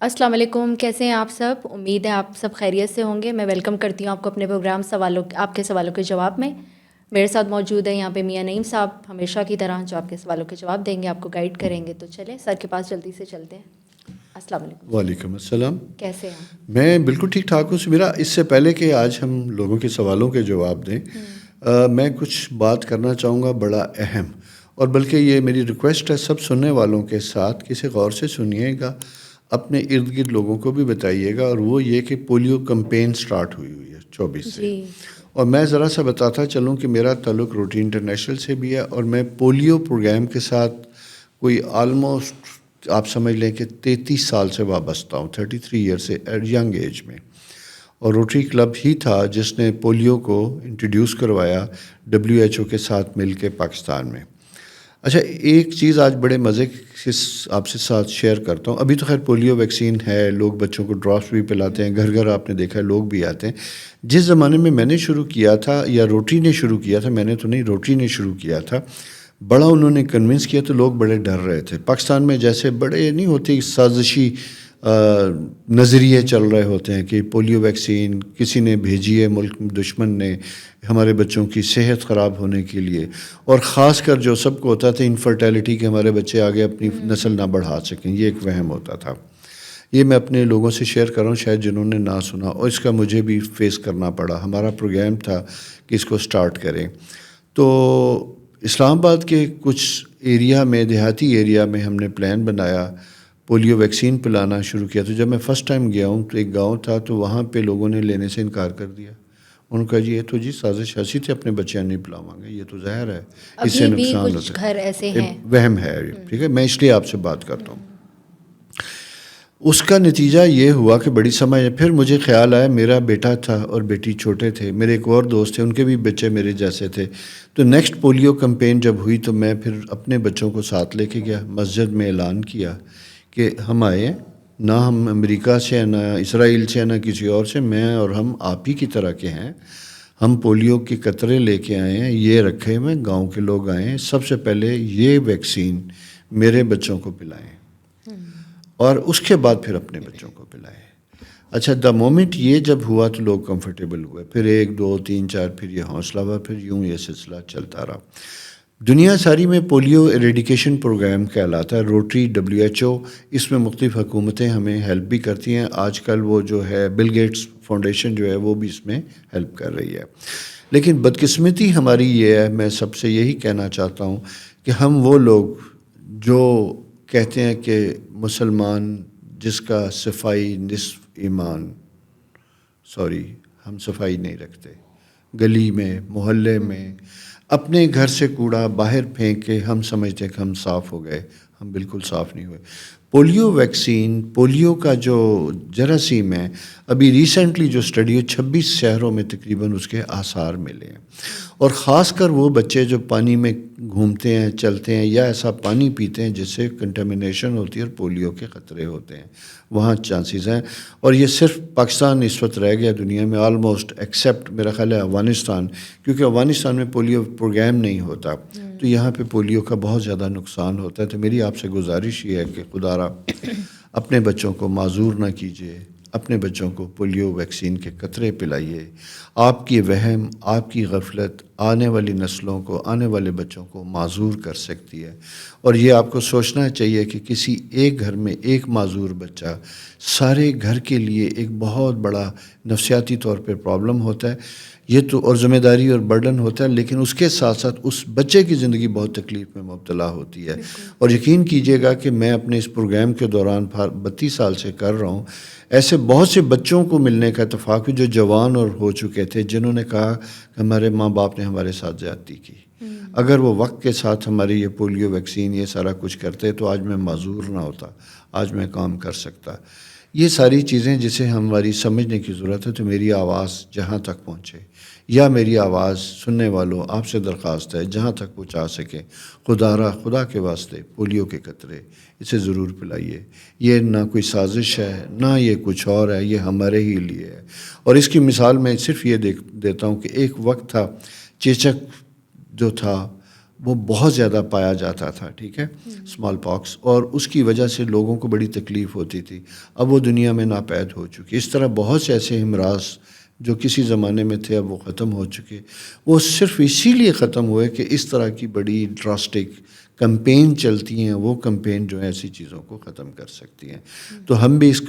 السلام علیکم، کیسے ہیں آپ سب؟ امید ہے آپ سب خیریت سے ہوں گے۔ میں ویلکم کرتی ہوں آپ کو اپنے پروگرام آپ کے سوالوں کے جواب میں۔ میرے ساتھ موجود ہے یہاں پہ میاں نعیم صاحب، ہمیشہ کی طرح جو آپ کے سوالوں کے جواب دیں گے، آپ کو گائیڈ کریں گے۔ تو چلیں سر کے پاس جلدی سے چلتے ہیں۔ السلام علیکم سر، وعلیکم السلام۔ کیسے ہیں آپ؟ میں بالکل ٹھیک ٹھاک ہوں۔ میرا اس سے پہلے کہ آج ہم لوگوں کے سوالوں کے جواب دیں، میں کچھ بات کرنا چاہوں گا بڑا اہم، اور بلکہ یہ میری ریکویسٹ ہے سب سننے والوں کے ساتھ، کسی غور سے سنیے گا، اپنے ارد گرد لوگوں کو بھی بتائیے گا، اور وہ یہ کہ پولیو کمپین سٹارٹ ہوئی ہے 24 سے۔ جی اور میں ذرا سا بتاتا چلوں کہ میرا تعلق روٹری انٹرنیشنل سے بھی ہے، اور میں پولیو پروگرام کے ساتھ کوئی آلموسٹ آپ سمجھ لیں کہ 33 سال سے وابستہ ہوں، 33 ایئر سے ینگ ایج میں۔ اور روٹری کلب ہی تھا جس نے پولیو کو انٹروڈیوس کروایا WHO کے ساتھ مل کے پاکستان میں۔ اچھا، ایک چیز آج بڑے مزے سے آپ سے ساتھ شیئر کرتا ہوں۔ ابھی تو خیر پولیو ویکسین ہے، لوگ بچوں کو ڈراپس بھی پلاتے ہیں، گھر گھر آپ نے دیکھا ہے لوگ بھی آتے ہیں۔ جس زمانے میں نے شروع کیا تھا، یا روٹری نے شروع کیا تھا، میں نے تو نہیں، روٹری نے شروع کیا تھا، بڑا انہوں نے کنونس کیا تو لوگ بڑے ڈر رہے تھے۔ پاکستان میں جیسے بڑے نہیں ہوتے سازشی نظریے چل رہے ہوتے ہیں کہ پولیو ویکسین کسی نے بھیجی ہے، ملک دشمن نے، ہمارے بچوں کی صحت خراب ہونے کے لیے، اور خاص کر جو سب کو ہوتا تھا انفرٹیلٹی، کہ ہمارے بچے آگے اپنی نسل نہ بڑھا سکیں، یہ ایک وہم ہوتا تھا۔ یہ میں اپنے لوگوں سے شیئر کر رہا ہوں، شاید جنہوں نے نہ سنا، اور اس کا مجھے بھی فیس کرنا پڑا۔ ہمارا پروگرام تھا کہ اس کو سٹارٹ کریں، تو اسلام آباد کے کچھ ایریا میں، دیہاتی ایریا میں ہم نے پلان بنایا، پولیو ویکسین پلانا شروع کیا۔ تو جب میں فرسٹ ٹائم گیا ہوں تو ایک گاؤں تھا، تو وہاں پہ لوگوں نے لینے سے انکار کر دیا۔ انہوں نے کہا جی یہ تو سازش ایسی تھی، اپنے بچیاں نہیں پلاواں گے، یہ تو زہر ہے، اس سے ابھی بھی نقصان کچھ ہوتا گھر ایسے ہے، ہیں۔ وہم ہے۔ ٹھیک ہے، میں اس لیے آپ سے بات کرتا ہوں۔ اس کا نتیجہ یہ ہوا کہ بڑی سمجھ، پھر مجھے خیال آیا، میرا بیٹا تھا اور بیٹی چھوٹے تھے، میرے ایک اور دوست تھے، ان کے بھی بچے میرے جیسے تھے۔ تو نیکسٹ پولیو کمپین جب ہوئی تو میں پھر اپنے بچوں کو ساتھ لے کے گیا، مسجد میں اعلان کیا کہ ہم آئے، نہ ہم امریکہ سے، نہ اسرائیل سے، نہ کسی اور سے، میں اور ہم آپ ہی کی طرح کے ہیں، ہم پولیو کے قطرے لے کے آئے ہیں، یہ رکھے ہوئے گاؤں کے لوگ آئے ہیں، سب سے پہلے یہ ویکسین میرے بچوں کو پلائیں، اور اس کے بعد پھر اپنے بچوں کو پلائیں۔ اچھا، دا مومنٹ یہ جب ہوا تو لوگ کمفرٹیبل ہوئے، پھر 1 2 3 4 پھر یہ حوصلہ ہوا، پھر یوں یہ سلسلہ چلتا رہا۔ دنیا ساری میں پولیو ایریڈیکیشن پروگرام کہلاتا ہے، روٹری، WHO، اس میں مختلف حکومتیں ہمیں ہیلپ بھی کرتی ہیں۔ آج کل وہ جو ہے بل گیٹس فاؤنڈیشن جو ہے وہ بھی اس میں ہیلپ کر رہی ہے۔ لیکن بدقسمتی ہماری یہ ہے، میں سب سے یہی کہنا چاہتا ہوں کہ ہم وہ لوگ جو کہتے ہیں کہ مسلمان جس کا صفائی نصف ایمان، ہم صفائی نہیں رکھتے، گلی میں، محلے میں، اپنے گھر سے کوڑا باہر پھینک کے ہم سمجھتے ہیں کہ ہم صاف ہو گئے، ہم بالکل صاف نہیں ہوئے۔ پولیو ویکسین، پولیو کا جو جراثیم ہے، ابھی ریسنٹلی جو اسٹڈی ہے 26 شہروں میں تقریباً اس کے آثار ملے ہیں، اور خاص کر وہ بچے جو پانی میں گھومتے ہیں، چلتے ہیں، یا ایسا پانی پیتے ہیں جس سے کنٹامنیشن ہوتی ہے اور پولیو کے خطرے ہوتے ہیں، وہاں چانسز ہیں۔ اور یہ صرف پاکستان اس وقت رہ گیا دنیا میں آلموسٹ، ایکسیپٹ میرا خیال ہے افغانستان، کیونکہ افغانستان میں پولیو پروگرام نہیں ہوتا، تو یہاں پہ پولیو کا بہت زیادہ نقصان ہوتا ہے۔ تو میری آپ سے گزارش یہ ہے کہ خدا را اپنے بچوں کو معذور نہ کیجیے، اپنے بچوں کو پولیو ویکسین کے قطرے پلائیے۔ آپ کی وہم، آپ کی غفلت آنے والی نسلوں کو، آنے والے بچوں کو معذور کر سکتی ہے، اور یہ آپ کو سوچنا چاہیے کہ کسی ایک گھر میں ایک معذور بچہ سارے گھر کے لیے ایک بہت بڑا نفسیاتی طور پہ پرابلم ہوتا ہے، یہ تو اور ذمہ داری اور برڈن ہوتا ہے، لیکن اس کے ساتھ ساتھ اس بچے کی زندگی بہت تکلیف میں مبتلا ہوتی ہے۔ اور یقین کیجئے گا کہ میں اپنے اس پروگرام کے دوران 32 سال سے کر رہا ہوں، ایسے بہت سے بچوں کو ملنے کا اتفاق جو جوان اور ہو چکے تھے، جنہوں نے کہا کہ ہمارے ماں باپ نے ہمارے ساتھ زیادتی کی، اگر وہ وقت کے ساتھ ہماری یہ پولیو ویکسین یہ سارا کچھ کرتے تو آج میں معذور نہ ہوتا، آج میں کام کر سکتا۔ یہ ساری چیزیں جسے ہماری سمجھنے کی ضرورت ہے۔ تو میری آواز جہاں تک پہنچے، یا میری آواز سننے والوں آپ سے درخواست ہے جہاں تک پہنچا سکے، خدا کے واسطے پولیو کے قطرے اسے ضرور پلائیے۔ یہ نہ کوئی سازش ہے، نہ یہ کچھ اور ہے، یہ ہمارے ہی لیے ہے۔ اور اس کی مثال میں صرف یہ دیتا ہوں کہ ایک وقت تھا، چیچک جو تھا وہ بہت زیادہ پایا جاتا تھا، ٹھیک ہے، اسمال پاکس، اور اس کی وجہ سے لوگوں کو بڑی تکلیف ہوتی تھی. اب وہ دنیا میں ناپید ہو چکی. اس طرح بہت سے ایسے امراض جو کسی زمانے میں تھے اب وہ ختم ہو چکے. وہ صرف اسی لیے ختم ہوئے کہ اس طرح کی بڑی ڈراسٹک کمپین چلتی ہیں. وہ کمپین جو ہے ایسی چیزوں کو ختم کر سکتی ہیں. تو ہم بھی اس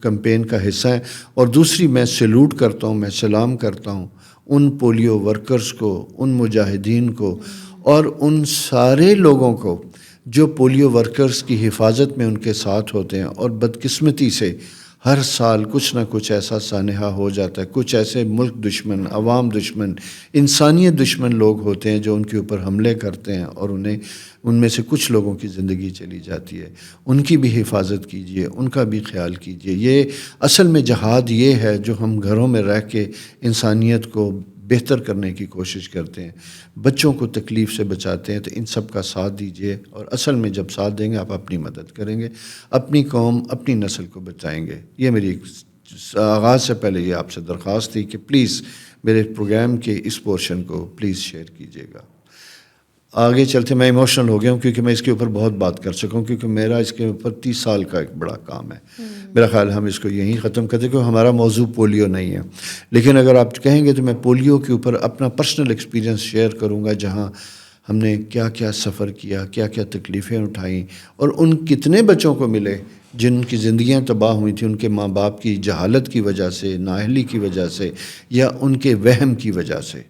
کمپین کا حصہ ہیں. اور دوسری میں سیلوٹ کرتا ہوں، میں سلام کرتا ہوں ان پولیو ورکرز کو، ان مجاہدین کو، اور ان سارے لوگوں کو جو پولیو ورکرز کی حفاظت میں ان کے ساتھ ہوتے ہیں. اور بدقسمتی سے ہر سال کچھ نہ کچھ ایسا سانحہ ہو جاتا ہے. کچھ ایسے ملک دشمن، عوام دشمن، انسانیت دشمن لوگ ہوتے ہیں جو ان کے اوپر حملے کرتے ہیں اور ان میں سے کچھ لوگوں کی زندگی چلی جاتی ہے. ان کی بھی حفاظت کیجیے، ان کا بھی خیال کیجیے. یہ اصل میں جہاد یہ ہے جو ہم گھروں میں رہ کے انسانیت کو بہتر کرنے کی کوشش کرتے ہیں، بچوں کو تکلیف سے بچاتے ہیں. تو ان سب کا ساتھ دیجیے، اور اصل میں جب ساتھ دیں گے آپ اپنی مدد کریں گے، اپنی قوم، اپنی نسل کو بچائیں گے. یہ میری آغاز سے پہلے یہ آپ سے درخواست تھی کہ پلیز میرے پروگرام کے اس پورشن کو پلیز شیئر کیجیے گا. آگے چلتے میں ایموشنل ہو گیا ہوں کیونکہ میں اس کے اوپر بہت بات کر سکا ہوں، کیونکہ میرا اس کے اوپر 30 سال کا ایک بڑا کام ہے. میرا خیال ہم اس کو یہیں ختم کرتے کیونکہ ہمارا موضوع پولیو نہیں ہے. لیکن اگر آپ کہیں گے تو میں پولیو کے اوپر اپنا پرسنل ایکسپیرینس شیئر کروں گا، جہاں ہم نے کیا کیا سفر کیا، کیا کیا تکلیفیں اٹھائیں، اور ان کتنے بچوں کو ملے جن کی زندگیاں تباہ ہوئی تھیں ان کے ماں باپ کی جہالت کی وجہ سے، نااہلی کی وجہ سے، یا ان کے وہم کی وجہ سے.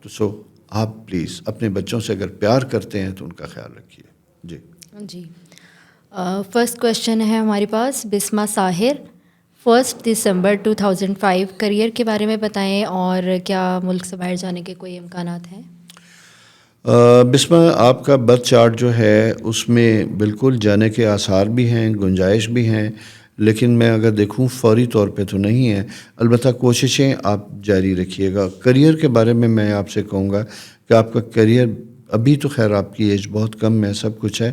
تو آپ پلیز اپنے بچوں سے اگر پیار کرتے ہیں تو ان کا خیال رکھیے. جی فرسٹ کویشچن ہے ہمارے پاس بسمہ ساحر. 1 دسمبر 2005 کریئر کے بارے میں بتائیں، اور کیا ملک سے باہر جانے کے کوئی امکانات ہیں؟ بسمہ، آپ کا برتھ چارٹ جو ہے اس میں بالکل جانے کے آثار بھی ہیں، گنجائش بھی ہیں، لیکن میں اگر دیکھوں فوری طور پہ تو نہیں ہے. البتہ کوششیں آپ جاری رکھیے گا. کریئر کے بارے میں آپ سے کہوں گا کہ آپ کا کریئر ابھی تو خیر آپ کی ایج بہت کم ہے، سب کچھ ہے،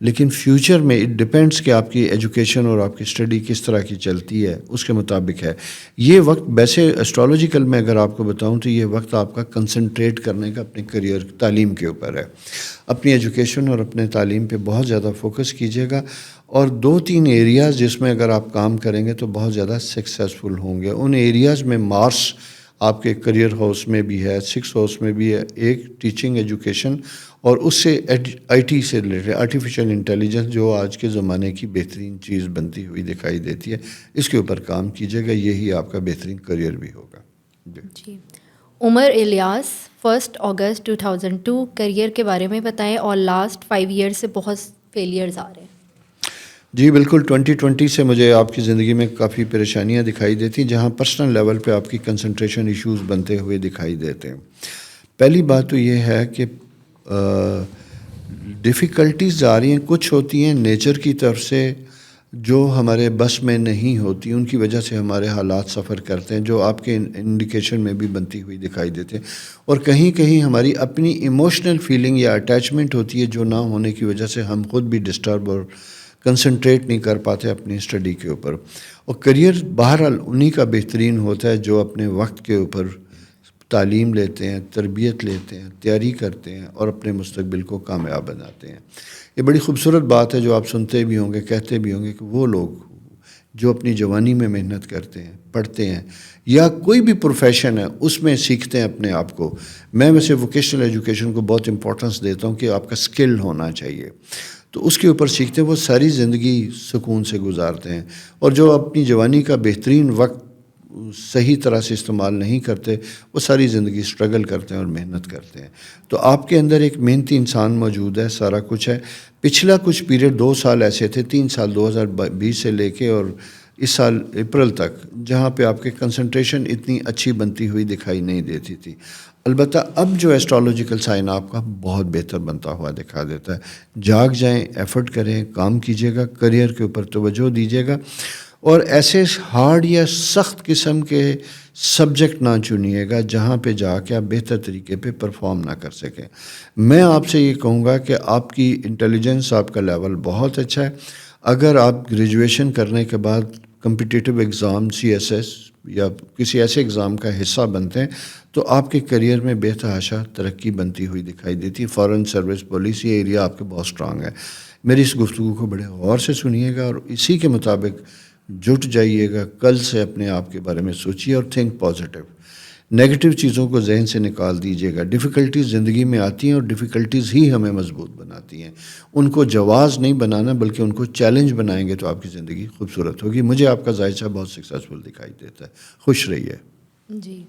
لیکن فیوچر میں اٹ ڈپینڈس کہ آپ کی ایجوکیشن اور آپ کی اسٹڈی کس طرح کی چلتی ہے، اس کے مطابق ہے. یہ وقت ویسے اسٹرالوجیکل میں اگر آپ کو بتاؤں تو یہ وقت آپ کا کنسنٹریٹ کرنے کا اپنے کریئر تعلیم کے اوپر ہے. اپنی ایجوکیشن اور اپنے تعلیم پہ بہت زیادہ فوکس کیجیے گا، اور 2-3 ایریاز جس میں اگر آپ کام کریں گے تو بہت زیادہ سکسیزفل ہوں گے. ان ایریاز میں مارس آپ کے کریئر ہاؤس میں بھی ہے، 6 ہاؤس میں بھی ہے. ایک ٹیچنگ ایجوکیشن، اور اس سے آئی ٹی سے ریلیٹڈ آرٹیفیشل انٹیلیجنس جو آج کے زمانے کی بہترین چیز بنتی ہوئی دکھائی دیتی ہے، اس کے اوپر کام کیجیے گا. یہی آپ کا بہترین کریئر بھی ہوگا. جی عمر الیاس 1 اگست 2002 کریئر کے بارے میں بتائیں، اور لاسٹ 5 ایئر سے بہت فیلیئرز آ رہے ہیں. جی بالکل، 2020 سے مجھے آپ کی زندگی میں کافی پریشانیاں دکھائی دیتی، جہاں پرسنل لیول پہ آپ کی کنسنٹریشن ایشوز بنتے ہوئے دکھائی دیتے ہیں. پہلی بات تو یہ ہے کہ ڈیفیکلٹیز آ رہی ہیں، کچھ ہوتی ہیں نیچر کی طرف سے جو ہمارے بس میں نہیں ہوتی، ان کی وجہ سے ہمارے حالات سفر کرتے ہیں، جو آپ کے انڈیکیشن میں بھی بنتی ہوئی دکھائی دیتے ہیں. اور کہیں کہیں ہماری اپنی ایموشنل فیلنگ یا اٹیچمنٹ ہوتی ہے جو نہ ہونے کی وجہ سے ہم خود بھی ڈسٹرب اور کنسنٹریٹ نہیں کر پاتے اپنی اسٹڈی کے اوپر. اور کریئر بہرحال انہی کا بہترین ہوتا ہے جو اپنے وقت کے اوپر تعلیم لیتے ہیں، تربیت لیتے ہیں، تیاری کرتے ہیں، اور اپنے مستقبل کو کامیاب بناتے ہیں. یہ بڑی خوبصورت بات ہے جو آپ سنتے بھی ہوں گے، کہتے بھی ہوں گے کہ وہ لوگ جو اپنی جوانی میں محنت کرتے ہیں، پڑھتے ہیں، یا کوئی بھی پروفیشن ہے اس میں سیکھتے ہیں اپنے آپ کو. میں ویسے ووکیشنل ایجوکیشن کو بہت امپورٹنس دیتا ہوں کہ آپ کا اسکل ہونا چاہیے، تو اس کے اوپر سیکھتے ہیں. وہ ساری زندگی سکون سے گزارتے ہیں. اور جو اپنی جوانی کا بہترین وقت صحیح طرح سے استعمال نہیں کرتے، وہ ساری زندگی اسٹرگل کرتے ہیں اور محنت کرتے ہیں. تو آپ کے اندر ایک محنتی انسان موجود ہے، سارا کچھ ہے. پچھلا کچھ پیریڈ 2 سال ایسے تھے، 3 سال 2020 سے لے کے اور اس سال اپریل تک، جہاں پہ آپ کے کنسنٹریشن اتنی اچھی بنتی ہوئی دکھائی نہیں دیتی تھی. البتہ اب جو ایسٹرولوجیکل سائن آپ کا بہت بہتر بنتا ہوا دکھا دیتا ہے. جاگ جائیں، ایفرٹ کریں، کام کیجیے گا، کریئر کے اوپر توجہ دیجیے گا، اور ایسے ہارڈ یا سخت قسم کے سبجیکٹ نہ چنیے گا جہاں پہ جا کے آپ بہتر طریقے پہ پرفارم نہ کر سکیں. میں آپ سے یہ کہوں گا کہ آپ کی انٹیلیجنس، آپ کا لیول بہت اچھا ہے. اگر آپ گریجویشن کرنے کے بعد کمپٹیٹیو ایگزام CSS یا کسی ایسے ایگزام کا حصہ بنتے ہیں تو آپ کے کریئر میں بے تحاشا ترقی بنتی ہوئی دکھائی دیتی ہے. فارن سروس پولیس یہ ایریا آپ کے بہت اسٹرانگ ہے. میری اس گفتگو کو بڑے غور سے سنیے گا اور اسی کے مطابق جٹ جائیے گا. کل سے اپنے آپ کے بارے میں سوچیے اور تھنک پازیٹیو. نیگیٹو چیزوں کو ذہن سے نکال دیجیے گا. ڈیفیکلٹیز زندگی میں آتی ہیں اور ڈیفیکلٹیز ہی ہمیں مضبوط بناتی ہیں. ان کو جواز نہیں بنانا بلکہ ان کو چیلنج بنائیں گے تو آپ کی زندگی خوبصورت ہوگی. مجھے آپ کا ذائچہ بہت سکسیزفل دکھائی دیتا ہے. خوش رہیے. جی.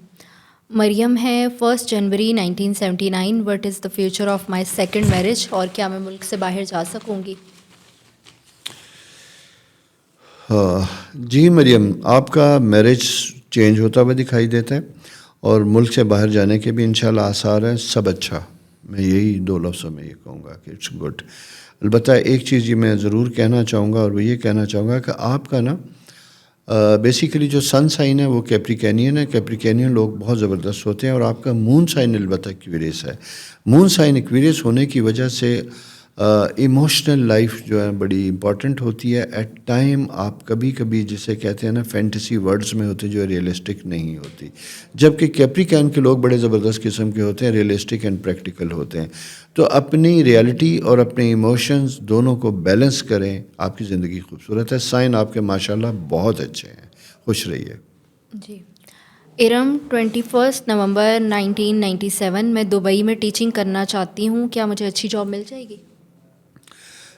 مریم ہے 1 جنوری 1979. What is the future of my second marriage? اور کیا میں ملک سے باہر جا سکوں گی؟ جی مریم، آپ کا میرج چینج ہوتا ہوا دکھائی دیتا ہے اور ملک سے باہر جانے کے بھی انشاءاللہ آثار ہیں. سب اچھا. میں یہی 2 لفظوں میں یہ کہوں گا کہ اٹس گڈ. البتہ ایک چیز یہ میں ضرور کہنا چاہوں گا اور وہ یہ کہنا چاہوں گا کہ آپ کا نا بیسیکلی جو سن سائن ہے وہ کیپریکینین ہے. کیپریکینین لوگ بہت زبردست ہوتے ہیں اور آپ کا مون سائن البتہ ایکویریس ہے. مون سائن ایکویریس ہونے کی وجہ سے ایموشنل لائف جو ہے بڑی امپورٹنٹ ہوتی ہے. ایٹ ٹائم آپ کبھی کبھی جسے کہتے ہیں نا فینٹیسی ورڈز میں ہوتے جو ریئلسٹک نہیں ہوتی، جبکہ کیپریکین کے لوگ بڑے زبردست قسم کے ہوتے ہیں، ریئلسٹک اینڈ پریکٹیکل ہوتے ہیں. تو اپنی ریئلٹی اور اپنے ایموشنز دونوں کو بیلنس کریں. آپ کی زندگی خوبصورت ہے. سائن آپ کے ماشاءاللہ بہت اچھے ہیں. خوش رہیے. جی. ارم 21 نومبر 1997. میں دبئی میں ٹیچنگ کرنا چاہتی ہوں، کیا مجھے اچھی جاب مل جائے گی؟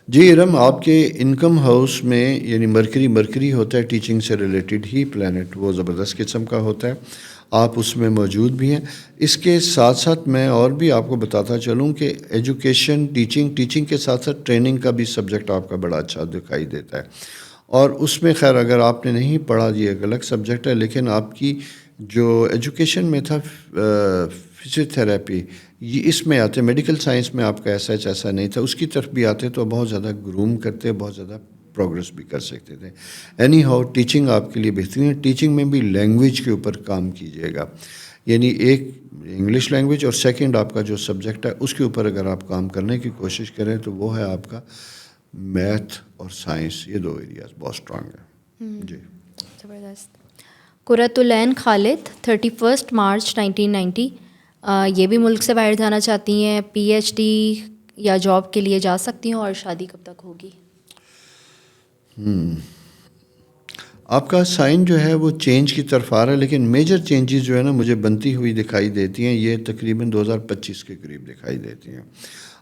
جی ارم، آپ کے انکم ہاؤس میں یعنی مرکری ہوتا ہے ٹیچنگ سے ریلیٹڈ ہی پلانٹ، وہ زبردست قسم کا ہوتا ہے. آپ اس میں موجود بھی ہیں. اس کے ساتھ ساتھ میں اور بھی آپ کو بتاتا چلوں کہ ایجوکیشن ٹیچنگ کے ساتھ ساتھ ٹریننگ کا بھی سبجیکٹ آپ کا بڑا اچھا دکھائی دیتا ہے. اور اس میں خیر اگر آپ نے نہیں پڑھا یہ ایک الگ سبجیکٹ ہے، لیکن آپ کی جو ایجوکیشن میں تھا فزیوتھراپی، یہ اس میں آتے. میڈیکل سائنس میں آپ کا ایسا نہیں تھا. اس کی طرف بھی آتے تو بہت زیادہ گروم کرتے، بہت زیادہ پروگرس بھی کر سکتے تھے. اینی ہاؤ ٹیچنگ آپ کے لیے بہترین ہے. ٹیچنگ میں بھی لینگویج کے اوپر کام کیجیے گا. یعنی ایک انگلش لینگویج اور سیکنڈ آپ کا جو سبجیکٹ ہے اس کے اوپر اگر آپ کام کرنے کی کوشش کریں تو وہ ہے آپ کا میتھ اور سائنس. یہ 2 ایریاز بہت اسٹرانگ ہیں. جی زبردست. قرۃ العین خالد 31 مارچ 1990. یہ بھی ملک سے باہر جانا چاہتی ہیں. PhD یا جاب کے لیے جا سکتی ہوں اور شادی کب تک ہوگی؟ آپ کا سائن جو ہے وہ چینج کی طرف آ رہا ہے، لیکن میجر چینجز جو ہے نا مجھے بنتی ہوئی دکھائی دیتی ہیں. یہ تقریباً 2025 کے قریب دکھائی دیتی ہیں.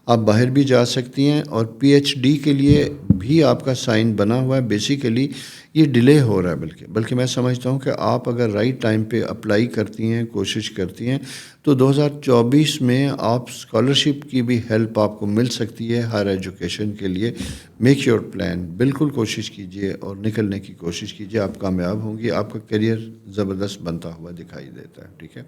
آپ باہر بھی جا سکتی ہیں اور PhD کے لیے بھی آپ کا سائن بنا ہوا ہے. بیسیکلی یہ ڈیلے ہو رہا ہے، بلکہ میں سمجھتا ہوں کہ آپ اگر رائٹ ٹائم پہ اپلائی کرتی ہیں، کوشش کرتی ہیں تو 2024 میں آپ اسکالرشپ کی بھی ہیلپ آپ کو مل سکتی ہے ہائر ایجوکیشن کے لیے. Make your plan. بالکل کوشش کیجیے اور نکلنے کی کوشش کیجیے. آپ کامیاب ہوں گی. آپ کا کیریئر زبردست بنتا ہوا دکھائی دیتا ہے. ٹھیک ہے.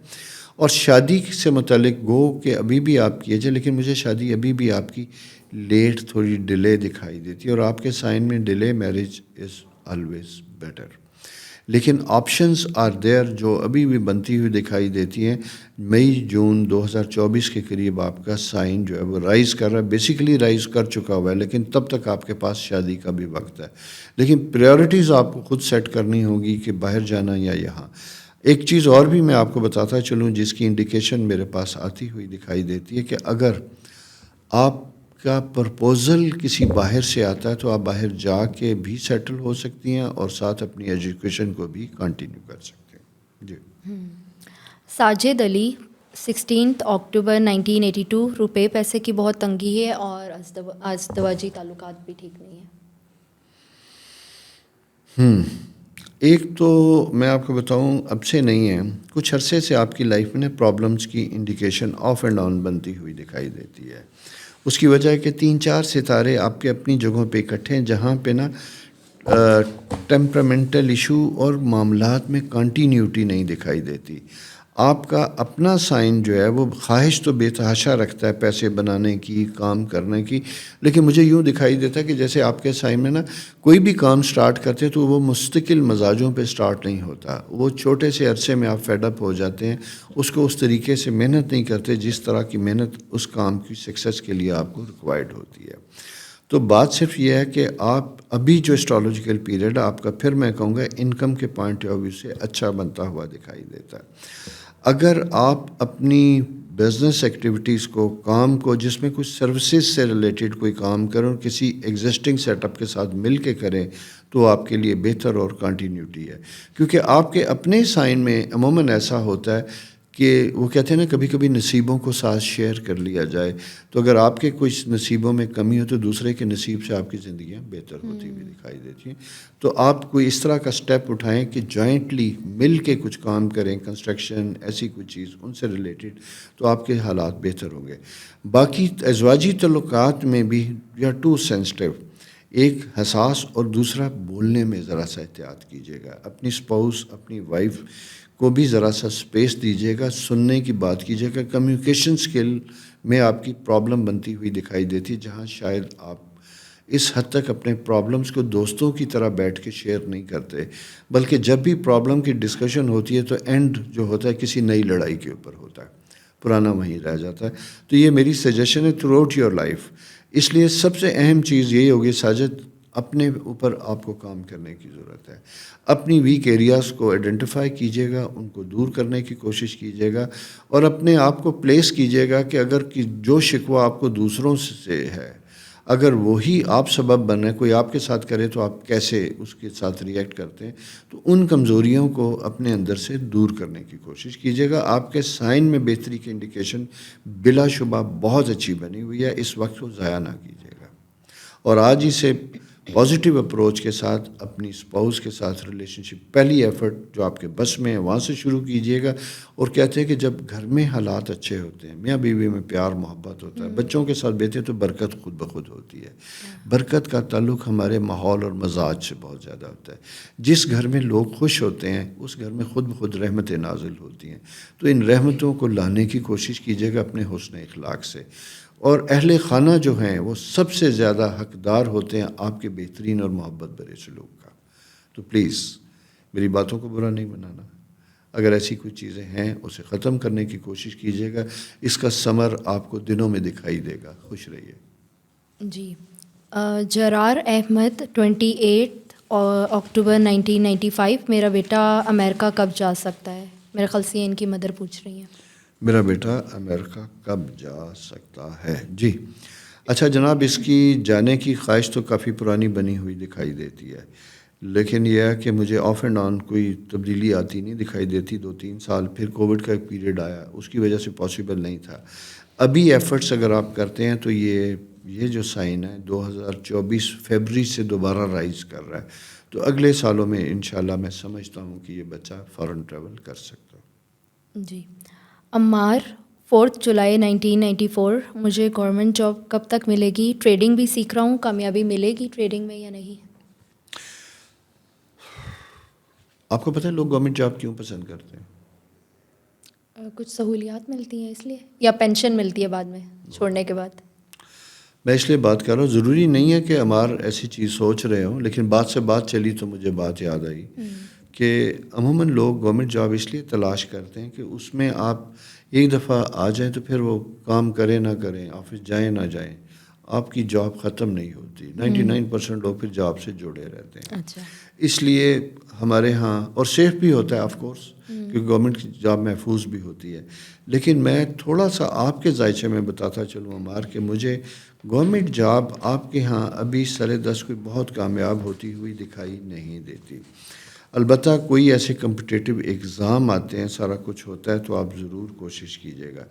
اور شادی سے متعلق گو کہ ابھی بھی آپ کیجیے، لیکن مجھے شادی ابھی بھی آپ کی لیٹ، تھوڑی ڈیلے دکھائی دیتی ہے. اور آپ کے سائن میں delay marriage is always better. لیکن آپشنز آر دیئر جو ابھی بھی بنتی ہوئی دکھائی دیتی ہیں. مئی جون 2024 کے قریب آپ کا سائن جو ہے وہ رائز کر رہا ہے. بیسیکلی رائز کر چکا ہوا ہے، لیکن تب تک آپ کے پاس شادی کا بھی وقت ہے. لیکن پریورٹیز آپ کو خود سیٹ کرنی ہوگی کہ باہر جانا یا یہاں. ایک چیز اور بھی میں آپ کو بتاتا چلوں جس کی انڈیکیشن میرے پاس آتی ہوئی دکھائی دیتی ہے کہ اگر آپ کا پرپوزل کسی باہر سے آتا ہے تو آپ باہر جا کے بھی سیٹل ہو سکتی ہیں اور ساتھ اپنی ایجوکیشن کو بھی کنٹینیو کر سکتے ہیں. جی. ساجد علی 16 اکتوبر 1982. روپے پیسے کی بہت تنگی ہے اور ازدواجی تعلقات بھی ٹھیک نہیں ہیں. ایک تو میں آپ کو بتاؤں اب سے نہیں ہے، کچھ عرصے سے آپ کی لائف میں پرابلمس کی انڈیکیشن آف اینڈ آن بنتی ہوئی دکھائی دیتی ہے. اس کی وجہ ہے کہ 3-4 ستارے آپ کے اپنی جگہوں پہ اکٹھے ہیں جہاں پہ نا ٹیمپرامنٹل ایشو اور معاملات میں کنٹینیوٹی نہیں دکھائی دیتی. آپ کا اپنا سائن جو ہے وہ خواہش تو بے تحاشا رکھتا ہے پیسے بنانے کی، کام کرنے کی، لیکن مجھے یوں دکھائی دیتا ہے کہ جیسے آپ کے سائن میں نا کوئی بھی کام سٹارٹ کرتے تو وہ مستقل مزاجوں پہ سٹارٹ نہیں ہوتا. وہ چھوٹے سے عرصے میں آپ فیڈ اپ ہو جاتے ہیں، اس کو اس طریقے سے محنت نہیں کرتے جس طرح کی محنت اس کام کی سکسیس کے لیے آپ کو ریکوائرڈ ہوتی ہے. تو بات صرف یہ ہے کہ آپ ابھی جو اسٹرالوجیکل پیریڈ آپ کا، پھر میں کہوں گا انکم کے پوائنٹ آف ویو سے اچھا بنتا ہوا دکھائی دیتا ہے۔ اگر آپ اپنی بزنس ایکٹیویٹیز کو، کام کو، جس میں کچھ سروسز سے ریلیٹڈ کوئی کام کریں اور کسی ایگزسٹنگ سیٹ اپ کے ساتھ مل کے کریں تو آپ کے لیے بہتر اور کنٹینیوٹی ہے، کیونکہ آپ کے اپنے سائن میں عموماً ایسا ہوتا ہے کہ وہ کہتے ہیں نا کبھی کبھی نصیبوں کو ساتھ شیئر کر لیا جائے، تو اگر آپ کے کچھ نصیبوں میں کمی ہو تو دوسرے کے نصیب سے آپ کی زندگیاں بہتر ہوتی ہوئی دکھائی دیتی ہیں۔ تو آپ کوئی اس طرح کا سٹیپ اٹھائیں کہ جوائنٹلی مل کے کچھ کام کریں، کنسٹرکشن ایسی کوئی چیز ان سے ریلیٹڈ، تو آپ کے حالات بہتر ہوں گے۔ باقی ازواجی تعلقات میں بھی یو آر ٹو سینسٹیو، ایک حساس اور دوسرا بولنے میں ذرا سا احتیاط کیجیے گا، اپنی اسپاؤس، اپنی وائف کو بھی ذرا سا اسپیس دیجیے گا، سننے کی بات کیجیے گا۔ کمیونیکیشن سکل میں آپ کی پرابلم بنتی ہوئی دکھائی دیتی، جہاں شاید آپ اس حد تک اپنے پرابلمس کو دوستوں کی طرح بیٹھ کے شیئر نہیں کرتے، بلکہ جب بھی پرابلم کی ڈسکشن ہوتی ہے تو اینڈ جو ہوتا ہے کسی نئی لڑائی کے اوپر ہوتا ہے، پرانا وہیں رہ جاتا ہے۔ تو یہ میری سجیشن ہے تھرو آؤٹ یور لائف۔ اس لیے سب سے اہم چیز یہی ہوگی ساجد، اپنے اوپر آپ کو کام کرنے کی ضرورت ہے۔ اپنی ویک ایریاز کو آئیڈینٹیفائی کیجیے گا، ان کو دور کرنے کی کوشش کیجیے گا، اور اپنے آپ کو پلیس کیجیے گا کہ اگر جو شکوہ آپ کو دوسروں سے ہے، اگر وہی آپ سبب بنے، کوئی آپ کے ساتھ کرے تو آپ کیسے اس کے ساتھ ریئیکٹ کرتے ہیں، تو ان کمزوریوں کو اپنے اندر سے دور کرنے کی کوشش کیجیے گا۔ آپ کے سائن میں بہتری کی انڈیکیشن بلا شبہ بہت اچھی بنی ہوئی ہے، اس وقت کو ضائع نہ کیجیے گا، اور آج ہی سے پازیٹیو اپروچ کے ساتھ اپنی اسپاؤس کے ساتھ ریلیشن شپ، پہلی ایفرٹ جو آپ کے بس میں ہے وہاں سے شروع کیجیے گا۔ اور کہتے ہیں کہ جب گھر میں حالات اچھے ہوتے ہیں، میاں بیوی میں پیار محبت ہوتا ہے، بچوں کے ساتھ بیٹھے تو برکت خود بخود ہوتی ہے۔ برکت کا تعلق ہمارے ماحول اور مزاج سے بہت زیادہ ہوتا ہے۔ جس گھر میں لوگ خوش ہوتے ہیں اس گھر میں خود بخود رحمتیں نازل ہوتی ہیں۔ تو ان رحمتوں کو لانے کی کوشش کیجیے گا اپنے حسن اخلاق سے، اور اہل خانہ جو ہیں وہ سب سے زیادہ حقدار ہوتے ہیں آپ کے بہترین اور محبت بھرے سلوک کا۔ تو پلیز میری باتوں کو برا نہیں بنانا، اگر ایسی کوئی چیزیں ہیں اسے ختم کرنے کی کوشش کیجیے گا، اس کا ثمر آپ کو دنوں میں دکھائی دے گا۔ خوش رہیے۔ جی، جرار احمد 28 اکتوبر 1995، میرا بیٹا امریکہ کب جا سکتا ہے؟ میرے خیال سے ان کی مدر پوچھ رہی ہیں، میرا بیٹا امریکہ کب جا سکتا ہے؟ جی اچھا جناب، اس کی جانے کی خواہش تو کافی پرانی بنی ہوئی دکھائی دیتی ہے، لیکن یہ ہے کہ مجھے آف اینڈ آن کوئی تبدیلی آتی نہیں دکھائی دیتی۔ 2-3 سال پھر کووڈ کا ایک پیریڈ آیا، اس کی وجہ سے پاسبل نہیں تھا۔ ابھی ایفرٹس اگر آپ کرتے ہیں تو یہ جو سائن ہے 2024 فیبری سے دوبارہ رائز کر رہا ہے، تو اگلے سالوں میں انشاءاللہ میں سمجھتا ہوں کہ یہ بچہ فارن ٹریول کر سکتا ہے۔ جی عمار 4 جولائی 1994، مجھے گورنمنٹ جاب کب تک ملے گی؟ ٹریڈنگ بھی سیکھ رہا ہوں، کامیابی ملے گی ٹریڈنگ میں یا نہیں؟ آپ کو پتہ ہے لوگ گورنمنٹ جاب کیوں پسند کرتے ہیں؟ کچھ سہولیات ملتی ہیں اس لیے، یا پینشن ملتی ہے بعد میں چھوڑنے کے بعد؟ میں اس لیے بات کر رہا ہوں، ضروری نہیں ہے کہ ہمار ایسی چیز سوچ رہے ہوں، لیکن بات سے بات چلی تو مجھے بات یاد آئی کہ عموماً لوگ گورنمنٹ جاب اس لیے تلاش کرتے ہیں کہ اس میں آپ ایک دفعہ آ جائیں تو پھر وہ کام کریں نہ کریں، آفس جائیں نہ جائیں، آپ کی جاب ختم نہیں ہوتی۔ 99% لوگ پھر جاب سے جڑے رہتے ہیں۔ اچھا، اس لیے ہمارے ہاں، اور سیف بھی ہوتا ہے آف کورس، کیونکہ گورنمنٹ کی جاب محفوظ بھی ہوتی ہے۔ لیکن میں تھوڑا سا آپ کے ذائچے میں بتاتا چلوں عمار کہ مجھے گورنمنٹ جاب آپ کے ہاں ابھی سرِ دست کوئی بہت کامیاب ہوتی ہوئی دکھائی نہیں دیتی۔ البتہ کوئی ایسے کمپٹیٹیو ایگزام آتے ہیں، سارا کچھ ہوتا ہے، تو آپ ضرور کوشش کیجیے گا۔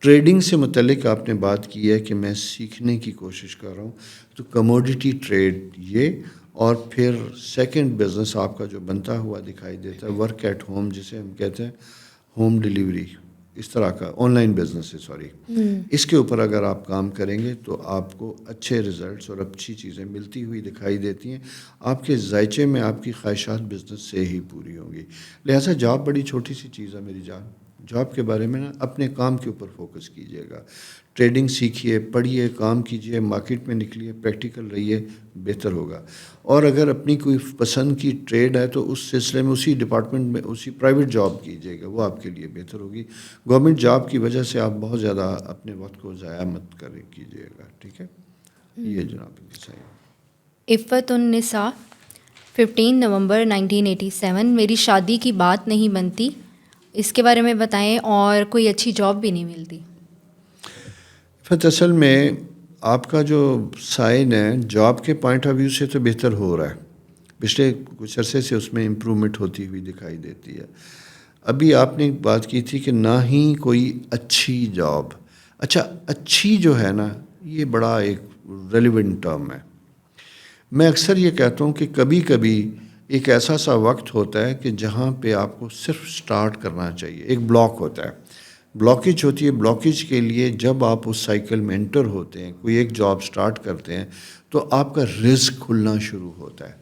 ٹریڈنگ سے متعلق آپ نے بات کی ہے کہ میں سیکھنے کی کوشش کر رہا ہوں، تو کموڈیٹی ٹریڈ یہ، اور پھر سیکنڈ بزنس آپ کا جو بنتا ہوا دکھائی دیتا ہے ورک ایٹ ہوم، جسے ہم کہتے ہیں ہوم ڈیلیوری، اس طرح کا آن لائن بزنس ہے، سوری، اس کے اوپر اگر آپ کام کریں گے تو آپ کو اچھے ریزلٹس اور اچھی چیزیں ملتی ہوئی دکھائی دیتی ہیں۔ آپ کے ذائچے میں آپ کی خواہشات بزنس سے ہی پوری ہوں گی۔ لہٰذا جاب بڑی چھوٹی سی چیز ہے میری جان، جاب کے بارے میں نا اپنے کام کے اوپر فوکس کیجیے گا، ٹریڈنگ سیکھیے، پڑھیے، کام کیجیے، مارکیٹ میں نکلیے، پریکٹیکل رہیے، بہتر ہوگا۔ اور اگر اپنی کوئی پسند کی ٹریڈ ہے تو اس سلسلے میں اسی ڈپارٹمنٹ میں اسی پرائیویٹ جاب کیجیے گا، وہ آپ کے لیے بہتر ہوگی۔ گورنمنٹ جاب کی وجہ سے آپ بہت زیادہ اپنے وقت کو ضائع مت کیجیے گا، ٹھیک ہے؟ یہ جناب ان کی صحیح. عفت النساء 15 نومبر 1987. میری شادی کی بات نہیں بنتی، اس کے بارے میں بتائیں، اور کوئی اچھی جاب بھی نہیں ملتی. عفت اصل میں آپ کا جو سائن ہے جاب کے پوائنٹ آف ویو سے تو بہتر ہو رہا ہے، پچھلے کچھ عرصے سے اس میں امپرومنٹ ہوتی ہوئی دکھائی دیتی ہے. ابھی آپ نے بات کی تھی کہ نہ ہی کوئی اچھی جاب. اچھا اچھی جو ہے نا یہ بڑا ایک ریلیونٹ ٹرم ہے. میں اکثر یہ کہتا ہوں کہ کبھی کبھی ایک ایسا سا وقت ہوتا ہے کہ جہاں پہ آپ کو صرف سٹارٹ کرنا چاہیے. ایک بلاک ہوتا ہے، بلاکیج ہوتی ہے. بلاکیج کے لیے جب آپ اس سائیکل میں انٹر ہوتے ہیں، کوئی ایک جاب سٹارٹ کرتے ہیں، تو آپ کا رزق کھلنا شروع ہوتا ہے.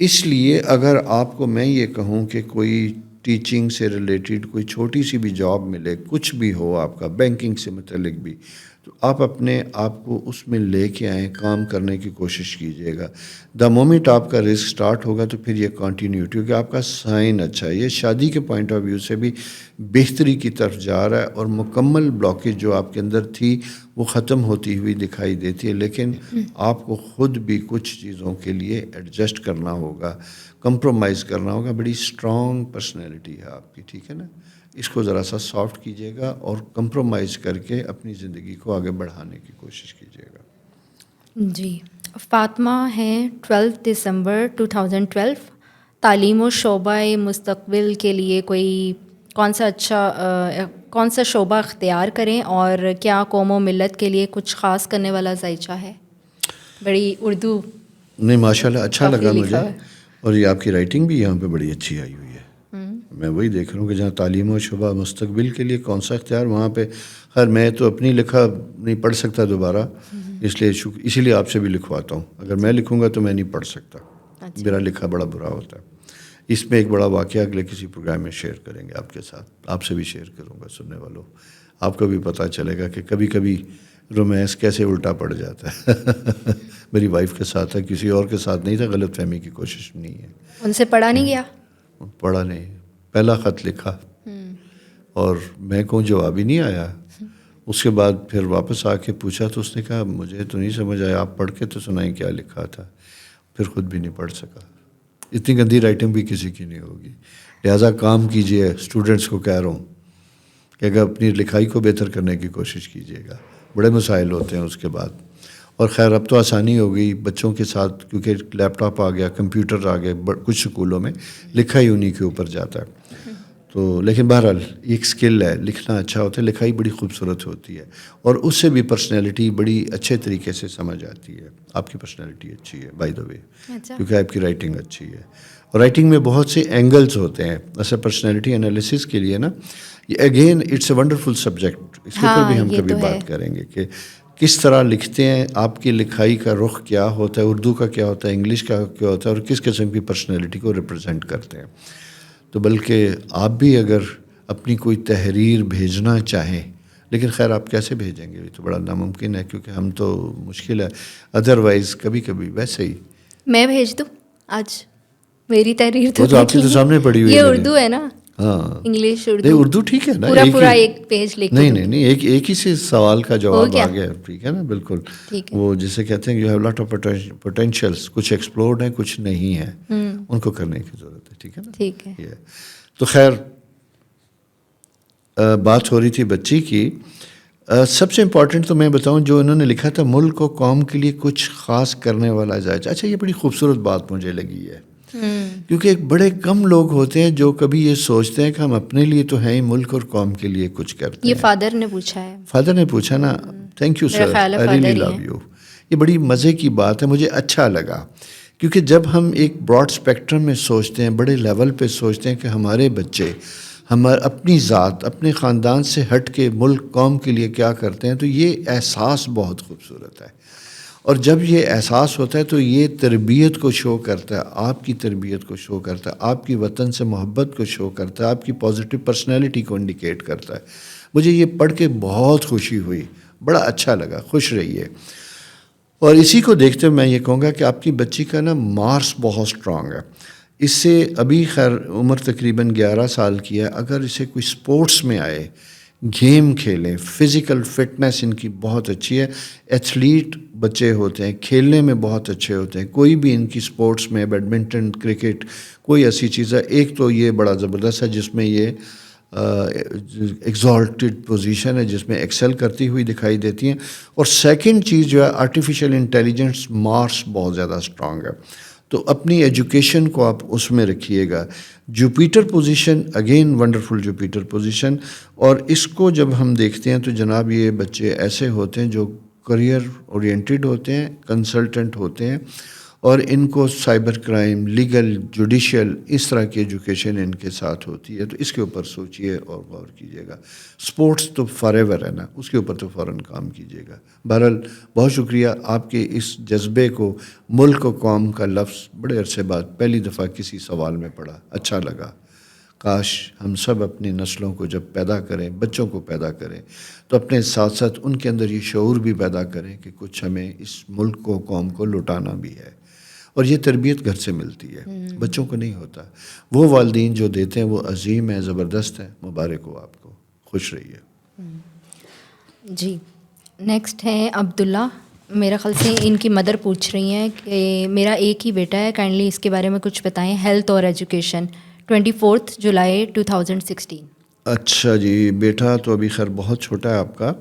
اس لیے اگر آپ کو میں یہ کہوں کہ کوئی ٹیچنگ سے ریلیٹڈ کوئی چھوٹی سی بھی جاب ملے، کچھ بھی ہو آپ کا، بینکنگ سے متعلق بھی، تو آپ اپنے آپ کو اس میں لے کے آئیں، کام کرنے کی کوشش کیجیے گا. دا مومنٹ آپ کا رزق سٹارٹ ہوگا تو پھر یہ کنٹینیوٹی ہوگی. آپ کا سائن اچھا ہے، یہ شادی کے پوائنٹ آف ویو سے بھی بہتری کی طرف جا رہا ہے، اور مکمل بلاکیج جو آپ کے اندر تھی وہ ختم ہوتی ہوئی دکھائی دیتی ہے. لیکن آپ کو خود بھی کچھ چیزوں کے لیے ایڈجسٹ کرنا ہوگا، کمپرومائز کرنا ہوگا. بڑی اسٹرانگ پرسنالٹی ہے آپ کی، ٹھیک ہے نا. اس کو ذرا سا سافٹ کیجیے گا اور کمپرومائز کر کے اپنی زندگی کو آگے بڑھانے کی کوشش کیجیے گا. جی. فاطمہ ہیں 12 دسمبر 2012. تعلیم و شعبہ مستقبل کے لیے کون سا شعبہ اختیار کریں، اور کیا قوم و ملت کے لیے کچھ خاص کرنے والا ذائچہ ہے؟ بڑی اردو نہیں ماشاءاللہ اچھا کافی لگا لکھا مجھے، ہوا ہے. اور یہ آپ کی رائٹنگ بھی یہاں پہ بڑی اچھی آئی ہوئی ہے. میں وہی دیکھ رہا ہوں کہ جہاں تعلیم و شعبہ مستقبل کے لیے کون سا اختیار، وہاں پہ خیر میں تو اپنی لکھا نہیں پڑھ سکتا دوبارہ، اسی لیے آپ سے بھی لکھواتا ہوں. اگر میں لکھوں گا تو میں نہیں پڑھ سکتا، میرا لکھا بڑا برا ہوتا ہے. اس میں ایک بڑا واقعہ اگلے کسی پروگرام میں شیئر کریں گے آپ کے ساتھ، آپ سے بھی شیئر کروں گا. سننے والوں آپ کو بھی پتہ چلے گا کہ کبھی کبھی رومانس کیسے الٹا پڑ جاتا ہے. میری وائف کے ساتھ ہے، کسی اور کے ساتھ نہیں تھا. غلط فہمی کی کوشش نہیں ہے. ان سے پڑھا نہیں گیا؟ پڑھا نہیں، پہلا خط لکھا اور میں کو جواب ہی نہیں آیا. اس کے بعد پھر واپس آ کے پوچھا تو اس نے کہا مجھے تو نہیں سمجھ آیا، آپ پڑھ کے تو سنائیں کیا لکھا تھا. پھر خود بھی نہیں پڑھ سکا. اتنی گندی رائٹنگ بھی کسی کی نہیں ہوگی. لہٰذا کام کیجئے، اسٹوڈنٹس کو کہہ رہا ہوں کہ اگر اپنی لکھائی کو بہتر کرنے کی کوشش کیجیے گا. بڑے مسائل ہوتے ہیں اس کے بعد. اور خیر اب تو آسانی ہو گئی بچوں کے ساتھ، کیونکہ لیپ ٹاپ آ گیا، کمپیوٹر آ گئے. کچھ سکولوں میں لکھا ہی انہی کے اوپر جاتا ہے. تو لیکن بہرحال ایک سکل ہے، لکھنا اچھا ہوتا ہے، لکھائی بڑی خوبصورت ہوتی ہے، اور اس سے بھی پرسنالٹی بڑی اچھے طریقے سے سمجھ آتی ہے. آپ کی پرسنالٹی اچھی ہے بائی دا وے، کیونکہ آپ کی رائٹنگ اچھی ہے. اور رائٹنگ میں بہت سے اینگلز ہوتے ہیں. ایسا پرسنالٹی انالیسس کے لیے نا یہ again it's a wonderful subject. اس کے اوپر بھی ہم کبھی بات کریں گے کہ کس طرح لکھتے ہیں، آپ کی لکھائی کا رخ کیا ہوتا ہے، اردو کا کیا ہوتا ہے، انگلش کا کیا ہوتا ہے، اور کس قسم کی پرسنالٹی کو ریپرزینٹ کرتے ہیں. تو بلکہ آپ بھی اگر اپنی کوئی تحریر بھیجنا چاہیں، لیکن خیر آپ کیسے بھیجیں گے، یہ تو بڑا ناممکن ہے کیونکہ ہم تو مشکل ہے. ادروائز کبھی کبھی ویسے ہی میں بھیج دوں آج میری تحریر. وہ تو آپ کی تو سامنے پڑی ہوئی ہے. یہ اردو ہے نا؟ ہاں انگلش نہیں اردو ٹھیک ہے نا، پورا ایک پیج لکھ کے نہیں ایک ہی سے سوال کا جواب آ گیا. ٹھیک ہے نا، بالکل. وہ جسے کہتے ہیں you have lot of potentials, کچھ ایکسپلورڈ ہیں کچھ نہیں ہیں، ان کو کرنے کی ضرورت ہے. ٹھیک ہے نا. ٹھیک ہے. تو خیر بات ہو رہی تھی بچی کی. سب سے امپورٹنٹ تو میں بتاؤں جو انہوں نے لکھا تھا، ملک و قوم کے لیے کچھ خاص کرنے والا ذائچہ. اچھا یہ بڑی خوبصورت بات مجھے لگی ہے، کیونکہ ایک بڑے کم لوگ ہوتے ہیں جو کبھی یہ سوچتے ہیں کہ ہم اپنے لیے تو ہیں ہی، ملک اور قوم کے لیے کچھ کرتے ہیں. یہ فادر نے پوچھا ہے. فادر نے پوچھا نا. Thank you sir, I really love you. یہ بڑی مزے کی بات ہے، مجھے اچھا لگا. کیونکہ جب ہم ایک براڈ اسپیکٹرم میں سوچتے ہیں، بڑے لیول پہ سوچتے ہیں کہ ہمارے بچے اپنی ذات، اپنے خاندان سے ہٹ کے ملک قوم کے لیے کیا کرتے ہیں، تو یہ احساس بہت خوبصورت ہے. اور جب یہ احساس ہوتا ہے تو یہ تربیت کو شو کرتا ہے، آپ کی تربیت کو شو کرتا ہے، آپ کی وطن سے محبت کو شو کرتا ہے، آپ کی پازیٹیو پرسنالٹی کو انڈیکیٹ کرتا ہے. مجھے یہ پڑھ کے بہت خوشی ہوئی، بڑا اچھا لگا. خوش رہیے. اور اسی کو دیکھتے ہوئے میں یہ کہوں گا کہ آپ کی بچی کا نا مارس بہت سٹرانگ ہے. اس سے ابھی خیر عمر تقریباً 11 سال کی ہے. اگر اسے کوئی سپورٹس میں آئے گیم کھیلیں, فزیکل فٹنس ان کی بہت اچھی ہے, ایتھلیٹ بچے ہوتے ہیں, کھیلنے میں بہت اچھے ہوتے ہیں, کوئی بھی ان کی سپورٹس میں بیڈمنٹن, کرکٹ, کوئی ایسی چیز ہے. ایک تو یہ بڑا زبردست ہے جس میں یہ ایگزالٹڈ پوزیشن ہے جس میں ایکسل کرتی ہوئی دکھائی دیتی ہیں. اور سیکنڈ چیز جو ہے آرٹیفیشیل انٹیلیجنس, مارس بہت زیادہ اسٹرانگ ہے, تو اپنی ایجوکیشن کو آپ اس میں رکھیے گا. Jupiter position again wonderful Jupiter position, اور اس کو جب ہم دیکھتے ہیں تو جناب یہ بچے ایسے ہوتے ہیں جو کریئر اورینٹڈ ہوتے ہیں, کنسلٹنٹ ہوتے ہیں, اور ان کو سائبر کرائم, لیگل, جوڈیشل, اس طرح کی ایجوکیشن ان کے ساتھ ہوتی ہے. تو اس کے اوپر سوچئے اور غور کیجیے گا. سپورٹس تو فار ایور ہے نا, اس کے اوپر تو فوراً کام کیجیے گا. بہرحال بہت شکریہ آپ کے اس جذبے کو, ملک و قوم کا لفظ بڑے عرصے بعد پہلی دفعہ کسی سوال میں پڑھا, اچھا لگا. کاش ہم سب اپنی نسلوں کو جب پیدا کریں, بچوں کو پیدا کریں, تو اپنے ساتھ ساتھ ان کے اندر یہ شعور بھی پیدا کریں کہ کچھ ہمیں اس ملک کو, قوم کو لٹانا بھی ہے. اور یہ تربیت گھر سے ملتی ہے, بچوں کو نہیں ہوتا. وہ والدین جو دیتے ہیں وہ عظیم ہیں, زبردست ہیں, مبارک ہو آپ کو, خوش رہیے. جی نیکسٹ ہیں عبداللہ. میرا خیال سے ان کی مدر پوچھ رہی ہیں کہ میرا ایک ہی بیٹا ہے, کائنڈلی اس کے بارے میں کچھ بتائیں, ہیلتھ اور ایجوکیشن. 24 جولائی 2016. اچھا جی, بیٹا تو ابھی خیر بہت چھوٹا ہے آپ کا.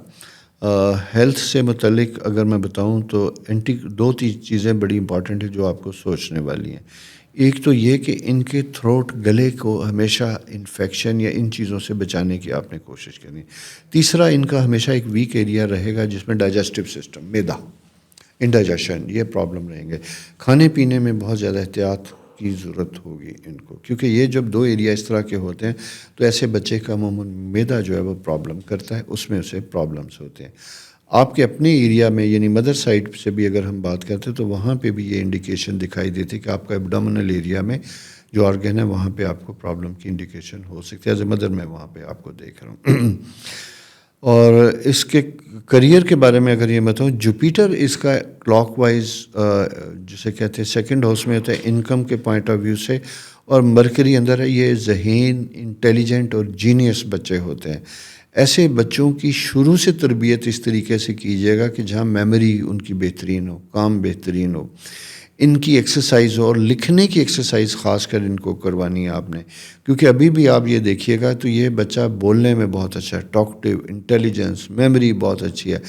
ہیلتھ سے متعلق اگر میں بتاؤں تو دو تین چیزیں بڑی امپورٹنٹ ہیں جو آپ کو سوچنے والی ہیں. ایک تو یہ کہ ان کے تھروٹ, گلے کو ہمیشہ انفیکشن یا ان چیزوں سے بچانے کی آپ نے کوشش کرنی. تیسرا, ان کا ہمیشہ ایک ویک ایریا رہے گا جس میں ڈائجسٹو سسٹم, میدا, انڈائجیشن, یہ پرابلم رہیں گے. کھانے پینے میں بہت زیادہ احتیاط کی ضرورت ہوگی ان کو, کیونکہ یہ جب دو ایریا اس طرح کے ہوتے ہیں تو ایسے بچے کا عموماً میدا جو ہے وہ پرابلم کرتا ہے, اس میں اسے پرابلمس ہوتے ہیں. آپ کے اپنے ایریا میں یعنی مدر سائڈ سے بھی اگر ہم بات کرتے ہیں تو وہاں پہ بھی یہ انڈیکیشن دکھائی دیتی ہے کہ آپ کا ایبڈومنل ایریا میں جو آرگن ہے وہاں پہ آپ کو پرابلم کی انڈیکیشن ہو سکتی ہے. ایز اے مدر میں وہاں پہ آپ کو دیکھ رہا ہوں. اور اس کے کریئر کے بارے میں اگر یہ بتاؤں, جوپیٹر اس کا کلاک وائز جسے کہتے ہیں سیکنڈ ہاؤس میں ہوتا ہے انکم کے پوائنٹ آف ویو سے, اور مرکری اندر ہے. یہ ذہین, انٹیلیجنٹ اور جینیس بچے ہوتے ہیں. ایسے بچوں کی شروع سے تربیت اس طریقے سے کیجیے گا کہ جہاں میموری ان کی بہترین ہو, کام بہترین ہو, ان کی ایکسرسائز ہو, اور لکھنے کی ایکسرسائز خاص کر ان کو کروانی ہے آپ نے. کیونکہ ابھی بھی آپ یہ دیکھیے گا تو یہ بچہ بولنے میں بہت اچھا ہے, ٹاکٹیو, انٹیلیجنس, میموری بہت اچھی ہے,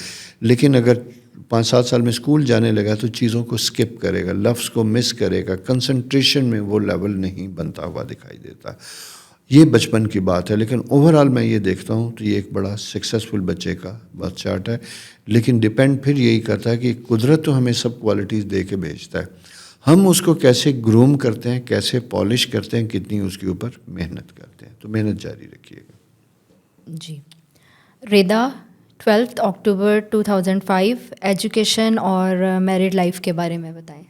لیکن اگر 5-7 سال میں اسکول جانے لگا تو چیزوں کو سکپ کرے گا, لفظ کو مس کرے گا, کنسنٹریشن میں وہ لیول نہیں بنتا ہوا دکھائی دیتا. یہ بچپن کی بات ہے, لیکن اوورآل میں یہ دیکھتا ہوں تو یہ ایک بڑا سکسیزفل بچے کا بات چارٹ ہے. لیکن ڈپینڈ پھر یہی کرتا ہے کہ قدرت تو ہمیں سب کوالٹیز دے کے بھیجتا ہے, ہم اس کو کیسے گروم کرتے ہیں, کیسے پالش کرتے ہیں, کتنی اس کے اوپر محنت کرتے ہیں. تو محنت جاری رکھیے گا. جی ریدا 12 اکتوبر 2005. ایجوکیشن اور میرڈ لائف کے بارے میں بتائیں.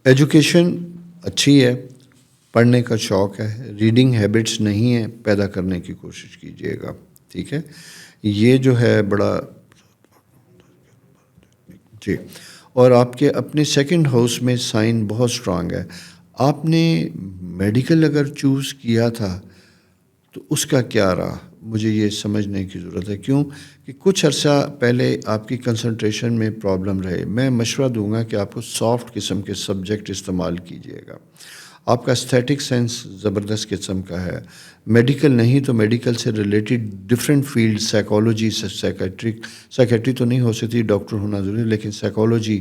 ایجوکیشن اچھی ہے, پڑھنے کا شوق ہے, ریڈنگ ہیبٹس نہیں ہیں, پیدا کرنے کی کوشش کیجیے گا. ٹھیک ہے, یہ جو ہے بڑا جی. اور آپ کے اپنے سیکنڈ ہاؤس میں سائن بہت اسٹرانگ ہے. آپ نے میڈیکل اگر چوز کیا تھا تو اس کا کیا رہا, مجھے یہ سمجھنے کی ضرورت ہے. کیوں کہ کچھ عرصہ پہلے آپ کی کنسنٹریشن میں پرابلم رہے. میں مشورہ دوں گا کہ آپ کو سافٹ قسم کے سبجیکٹ استعمال کیجیے گا. آپ کا استھیٹک سینس زبردست قسم کا ہے. میڈیکل نہیں تو میڈیکل سے ریلیٹڈ ڈفرینٹ فیلڈ, سائیکالوجی سے سائیکیٹری تو نہیں ہو سکتی, ڈاکٹر ہونا ضروری ہے, لیکن سائیکالوجی,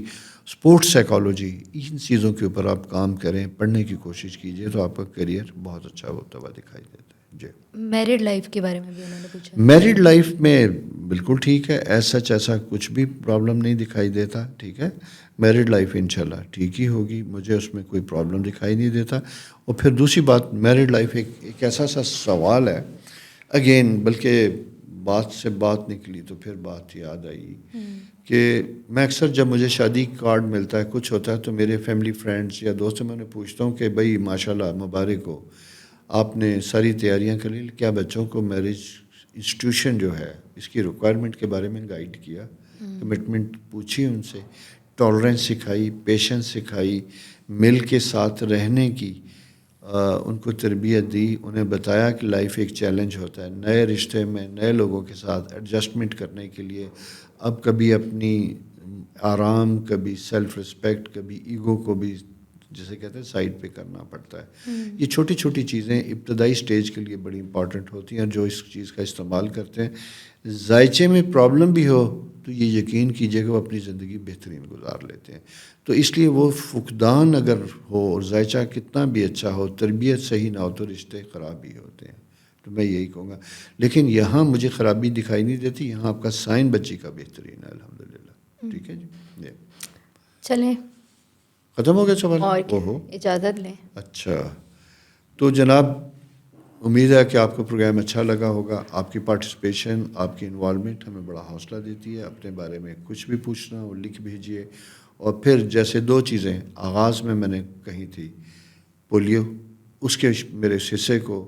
اسپورٹس سائیکالوجی, ان چیزوں کے اوپر آپ کام کریں, پڑھنے کی کوشش کیجیے تو آپ کا کیریئر بہت اچھا ہوتا ہوا دکھائی دیتا ہے. جی. میرڈ لائف کے بارے میں بھی انہوں نے پوچھا. میرڈ لائف میں بالکل ٹھیک ہے, ایسا کچھ بھی پرابلم نہیں دکھائی دیتا. ٹھیک ہے, میرڈ لائف انشاءاللہ ٹھیک ہی ہوگی, مجھے اس میں کوئی پرابلم دکھائی نہیں دیتا. اور پھر دوسری بات, میرڈ لائف ایک ایسا سوال ہے اگین, بلکہ بات سے بات نکلی تو پھر بات یاد آئی کہ میں اکثر جب مجھے شادی کارڈ ملتا ہے, کچھ ہوتا ہے, تو میرے فیملی فرینڈس یا دوست سے میں انہیں پوچھتا ہوں کہ بھائی ماشاءاللہ مبارک ہو, آپ نے ساری تیاریاں کر لی, کیا بچوں کو میرج انسٹیٹیوشن جو ہے اس کی ریکوائرمنٹ کے بارے میں گائیڈ کیا, کمٹمنٹ پوچھی ان سے, ٹالرنس سکھائی, پیشنس سکھائی, مل کے ساتھ رہنے کی, ان کو تربیت دی, انہیں بتایا کہ لائف ایک چیلنج ہوتا ہے, نئے رشتے میں نئے لوگوں کے ساتھ ایڈجسٹمنٹ کرنے کے لیے اب کبھی اپنی آرام, کبھی سیلف رسپیکٹ, کبھی ایگو کو بھی جسے کہتے ہیں سائڈ پہ کرنا پڑتا ہے. یہ چھوٹی چھوٹی چیزیں ابتدائی سٹیج کے لیے بڑی امپورٹنٹ ہوتی ہیں, اور جو اس چیز کا استعمال کرتے ہیں, ذائچے میں پرابلم بھی ہو تو یہ یقین کیجئے کہ وہ اپنی زندگی بہترین گزار لیتے ہیں. تو اس لیے وہ فقدان اگر ہو اور ذائچہ کتنا بھی اچھا ہو, تربیت صحیح نہ ہو تو رشتے خراب ہی ہوتے ہیں. تو میں یہی کہوں گا, لیکن یہاں مجھے خرابی دکھائی نہیں دیتی, یہاں آپ کا سائن بچی کا بہترین ہے الحمدللہ. ٹھیک ہے جی, چلیں ختم ہو گیا سوال. اور کیا, اجازت لیں. اچھا, تو جناب امید ہے کہ آپ کو پروگرام اچھا لگا ہوگا. آپ کی پارٹیسپیشن, آپ کی انوالومنٹ ہمیں بڑا حوصلہ دیتی ہے. اپنے بارے میں کچھ بھی پوچھنا ہو لکھ بھیجیے. اور پھر جیسے 2 چیزیں آغاز میں نے کہی تھی, پولیو, اس کے میرے اس حصے کو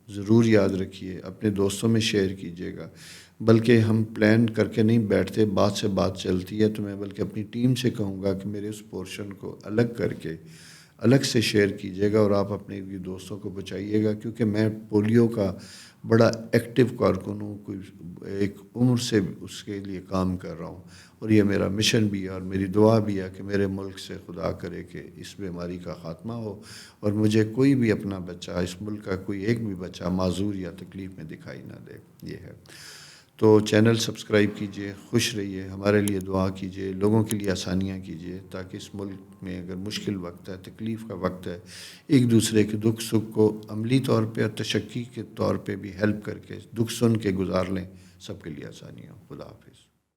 ضرور یاد رکھیے, اپنے دوستوں میں شیئر کیجیے گا. بلکہ ہم پلان کر کے نہیں بیٹھتے, بات سے بات چلتی ہے, تو میں بلکہ اپنی ٹیم سے کہوں گا کہ میرے اس پورشن کو الگ کر کے الگ سے شیئر کیجیے گا, اور آپ اپنے دوستوں کو بچائیے گا. کیونکہ میں پولیو کا بڑا ایکٹیو کارکن ہوں, کوئی ایک عمر سے اس کے لیے کام کر رہا ہوں, اور یہ میرا مشن بھی ہے اور میری دعا بھی ہے کہ میرے ملک سے خدا کرے کہ اس بیماری کا خاتمہ ہو, اور مجھے کوئی بھی اپنا بچہ, اس ملک کا کوئی ایک بھی بچہ معذور یا تکلیف میں دکھائی نہ دے. یہ ہے. تو چینل سبسکرائب کیجئے, خوش رہیے, ہمارے لیے دعا کیجئے, لوگوں کے لیے آسانیاں کیجئے, تاکہ اس ملک میں اگر مشکل وقت ہے, تکلیف کا وقت ہے, ایک دوسرے کے دکھ سکھ کو عملی طور پہ اور تشکی کے طور پہ بھی ہیلپ کر کے دکھ سن کے گزار لیں. سب کے لیے آسانیاں. خدا حافظ.